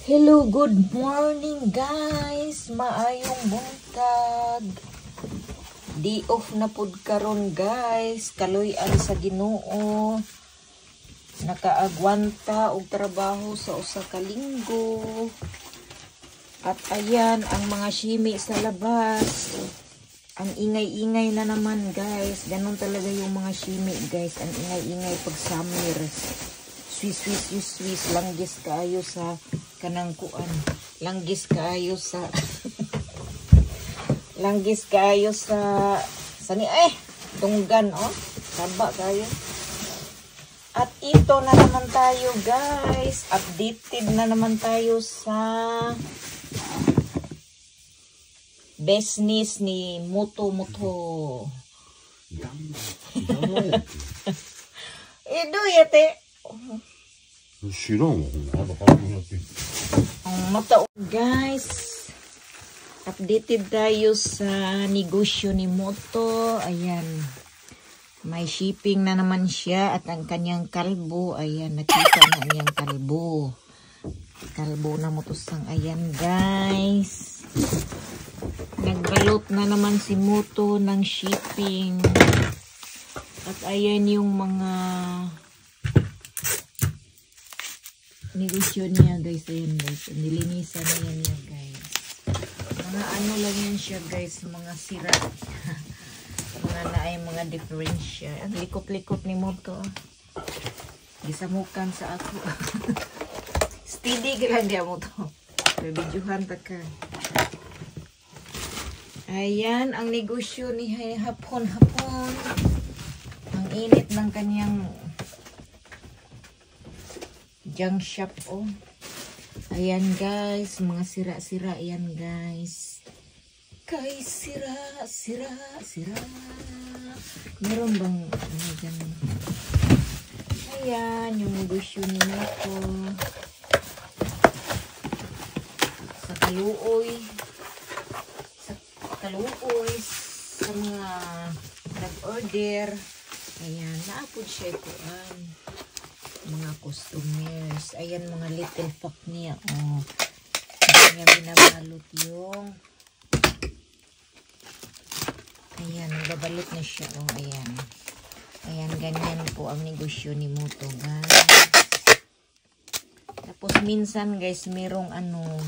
Hello, good morning guys. Maayong buntag. Di off na pud karon guys. Kaloy-an sa Ginoo. Nakaagwanta og trabaho sa usa ka linggo. At ayan ang mga shimi sa labas. Ang ingay-ingay na naman guys. Ganon talaga yung mga shimi guys. Ang ingay-ingay pag summer. Swiss. Langgis kaayo sa kanang kuan. Langgis kaayo sa langgis kaayo sa sani tunggan Saba kayo. At ito na naman tayo guys. Updated na naman tayo sa business ni Moto. Ido yate. Mata guys, updated tayo sa negosyo ni Moto. Ayan, may shipping na naman siya at ang kanyang kalbo. Ayan, nakita na niyang kalbo na motosang. Ayan guys, nagbalot na naman si Moto ng shipping. At ayan yung mga negosyo niya guys. Ayan guys, nilinisan na yan niya guys. Mga ano lang yan siya guys, mga sira. Mga na ay mga diferensya. Ang likot-likot ni Moto. Gisamukan sa ako. Steady lang dia Moto. Bibidyohan ta ka. Ayan ang negosyo ni hapon. Ang init ng kanyang junk shop Ayan guys, mga sira-sira yan guys. Kay sira. Meron bang dyan? Ayan yung negosyo nito. Sa kaluoy. Sa mga nag-order. Ayan, naapod siya ikuan. Mga customers. Ayan mga little fuck niya. Hindi niya binabalot yung ayan, babalot na siya. Ayan, ganyan po ang negosyo ni Moto guys. Tapos minsan guys, merong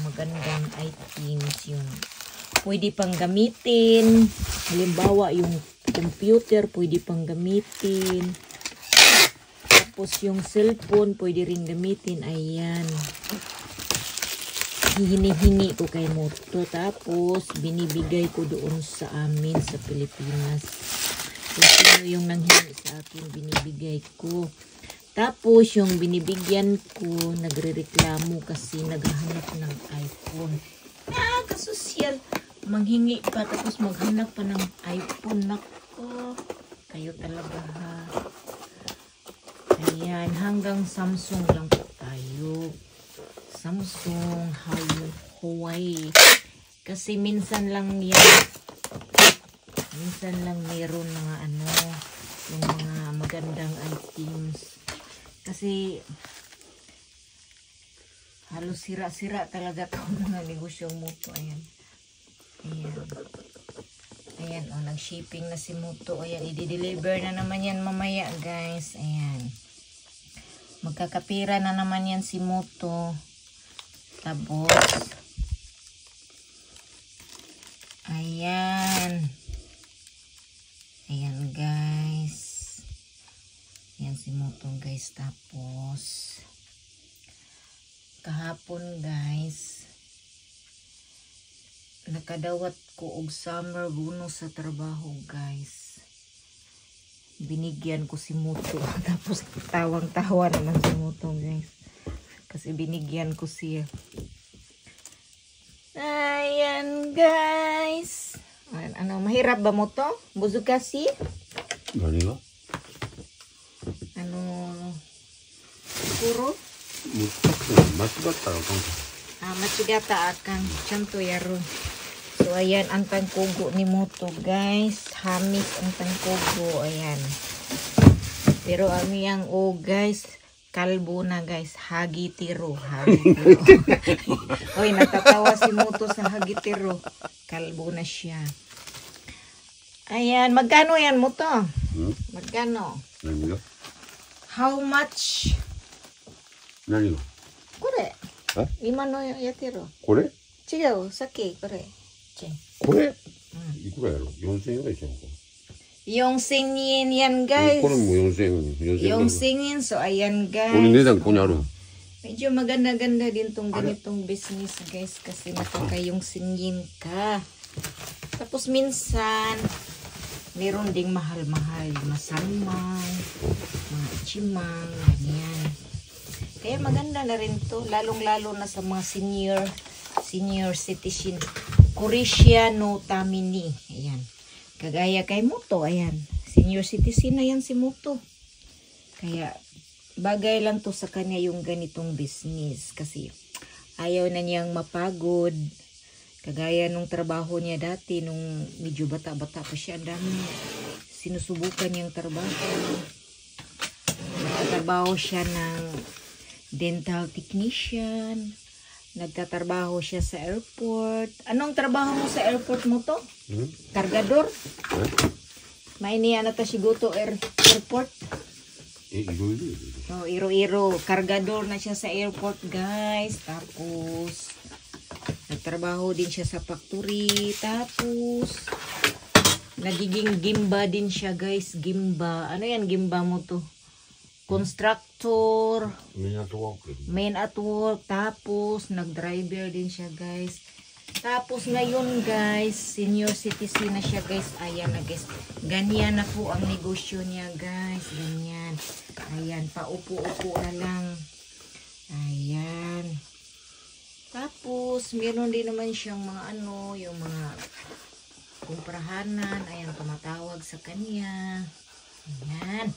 magandang items yung pwede pang gamitin. Halimbawa yung computer pwede pang gamitin. Tapos yung cellphone pwede rin gamitin. Ayan, hinihingi ko kay Moto. Tapos binibigay ko doon sa amin sa Pilipinas. Kung sino yung nanghingi sa akin, binibigay ko. Tapos yung binibigyan ko, nagrereklamo kasi naghahanap ng iPhone. Kasosyal, manghingi pa tapos maghanap pa ng iPhone. Nako, kayo talaga ha. Ayan, hanggang Samsung lang po tayo. Samsung, Huawei. Kasi minsan lang meron mga yung mga magandang items. Kasi halos sira-sira talaga itong mga negosyong Moto. Ayan, nag-shipping na si Moto. Ayan, i-deliver na naman yan mamaya guys. Ayan, magkakapira na naman yan si Moto. Tapos ayan guys, ayan si Moto guys. Tapos kahapon guys, nakadawat ko og summer bonus sa trabaho guys. Binigyan ko si Moto. Tapos tawang-tawa naman si Moto guys, kasi binigyan ko siya. Ayan guys, mahirap ba Moto? Busog kasi? Gani ba? Puro? Machigata akan. Machigata akan. Chanto yaro. So ayan ang tangkugo ni Moto guys. Hamis ang tangkugo. Ayan. Pero ang iyang guys, kalbo na guys. Hagitiro. Hagitiro. Oy, natatawa si Muto sa hagitiro. Kalbo na siya. Ayan, magkano yan Muto? Magkano? Nani ga? How much? Nani ga? Kore. Ha? Ima no yatiro. これ Chigaw, saki, kore. Che. これいくらやろ ?4000 円ぐらいちゃうか。 Yung singin yan guys. これも4000円。4000円。 Yung singin, so ayan これ guys. 値段ここにある。 Medyo maganda-ganda din tong ganitong business guys kasi nakakayong singin ka. Tapos minsan, meron ding mahal-mahal, masamang, mga chimang, ganyan. Kaya maganda na rin to, lalong-lalo na sa mga senior citizen. Koresya no Tamini. Ayan. Kagaya kay Muto, ayan. Senior citizen na yan si Muto. Kaya, bagay lang to sa kanya yung ganitong business. Kasi, ayaw na niyang mapagod. Kagaya nung trabaho niya dati, nung medyo bata-bata pa siya, dami sinusubukan niyang trabaho. Nagtatrabaho siya ng dental technician. Nagtatrabaho siya sa airport. Anong trabaho mo sa airport mo to? Kargador? May niya na ta siguto airport. Oh, iro-iro. Kargador na siya sa airport, guys. Tapos, nagtrabaho din siya sa factory. Tapos, nagiging gimba din siya, guys. Gimba. Ano yan, gimba mo to? Constructor. Main at work. Tapos, nag-driver din siya, guys. Tapos, ngayon, guys, senior citizen na siya, guys. Ayan na, guys. Ganyan na po ang negosyo niya, guys. Ganyan. Ayan, paupo-upo na lang. Ayan. Tapos, meron din naman siyang mga ano, yung mga kumprahanan. Ayan, tumatawag sa kanya. Ayan.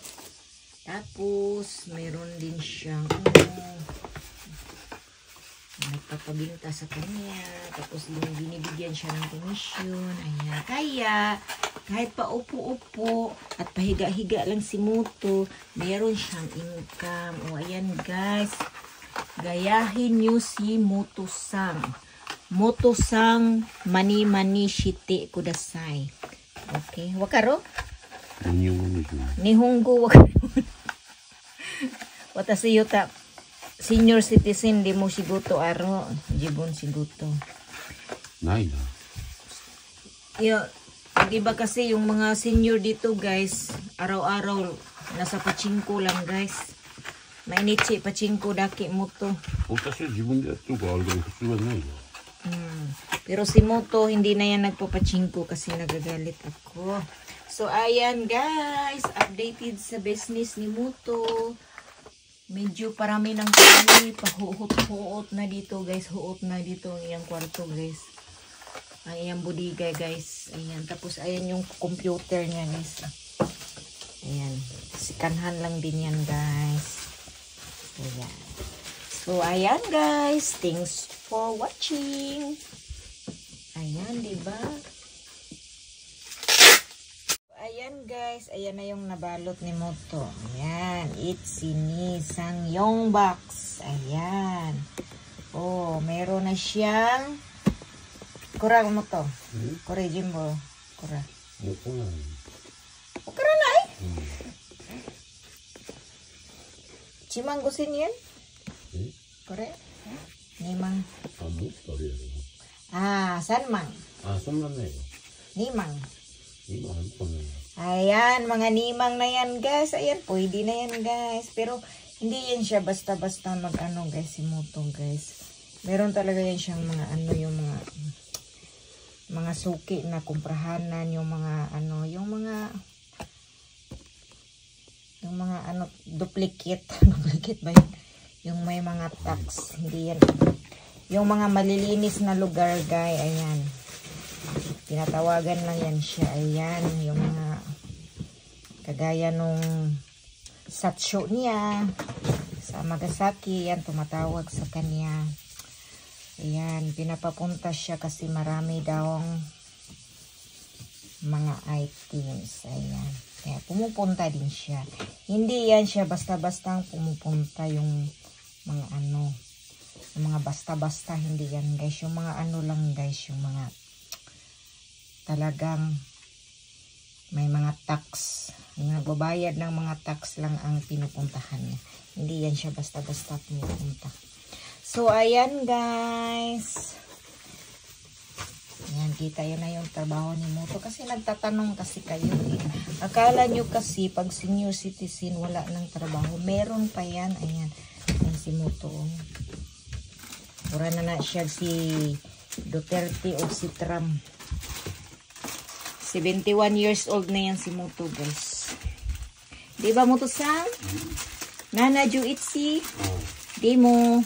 Tapos, meron din siyang nagpapabinta sa kanya. Tapos, binibigyan siya ng komisyon. Ayan. Kaya, kahit pa upo-upo at pahiga-higa lang si Muto, meron siyang income. O, ayan guys. Gayahin nyo si Muto-sang. Muto-sang mani-mani shite kudasai. Okay. Wakaro? Nihongo wakaro. Watashi yuta senior citizen di mo siguto aro jibon siguto. Nay na. Yo, iba kasi yung mga senior dito guys, araw-araw nasa pachinko lang guys. Mainichi pachinko daki mo to. Pero si Muto hindi na yan nagpapachinko kasi nagagalit ako. So ayan guys, updated sa business ni Muto. Medyo parami ng kami, pahuot-huot na dito guys, huot na dito ang iyang kwarto guys. Ayan budiga guys, ayan. Tapos ayan yung computer niya guys. Ayan, sikanhan lang din yan guys. Ayan. So ayan guys, thanks for watching. Ayan, diba? Ayan guys, ayan na yung nabalot ni Muto. Ayan, it's sinisang yung box. Ayan. Oh, meron na siyang kura mo to. Kura jimbo. Kura. Kura na eh. Chimang gusin yan? Kura? Nimang. Sanmang. Nimang. Ayan, mga nimang na yan guys. Ayan, pwede na yan guys. Pero, hindi yan siya basta-basta mag-ano guys, si Muto guys. Meron talaga yan siyang mga ano, yung mga suki na kumprahanan, yung mga ano, yung mga ano, duplicate. Duplicate ba yun? Yung may mga tax. Hindi yan. Yung mga malilinis na lugar guys. Ayan. Tinatawagan lang yan siya. Ayan, yung mga kagaya nung satsyo niya sa Nagasaki. Yan, tumatawag sa kanya. Ayan, pinapapunta siya kasi marami daw mga items. Ayan. Kaya pumupunta din siya. Hindi yan siya basta-bastang pumupunta yung mga ano, yung mga basta-basta, hindi yan guys. Yung mga ano lang guys, yung mga talagang may mga tax. Yung nagbabayad ng mga tax lang ang pinupuntahan niya. Hindi yan siya basta-basta pumupunta. So, ayan guys. Ayan, kita yun na yung trabaho ni Moto. Kasi nagtatanong kasi kayo eh. Akala nyo kasi pag senior citizen wala ng trabaho. Meron pa yan. Ayan. Ayan si Moto. Mura na siya si Duterte o si Trump. 71 years old na yan si Moto guys. Di ba Moto-san? Nana Juitsi? Di mo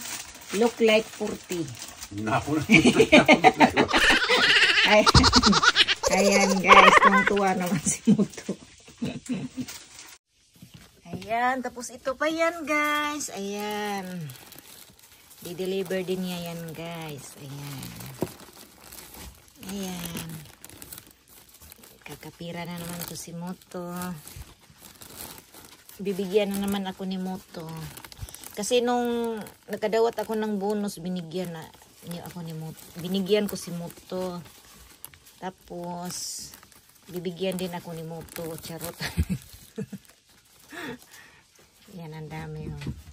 look like 40. Ayan guys, tuwa naman si Moto. Ayan, tapos ito pa yan guys. Ayan. Di-deliver din niya yan guys. Ayan. Ayan. Kakapira na naman to si Moto. Bibigyan na naman ako ni Moto. Kasi nung nakadawat ako ng bonus, binigyan ako ni Moto. Binigyan ko si Moto. Tapos, bibigyan din ako ni Moto. Charot. Yan, ang dami. Oh.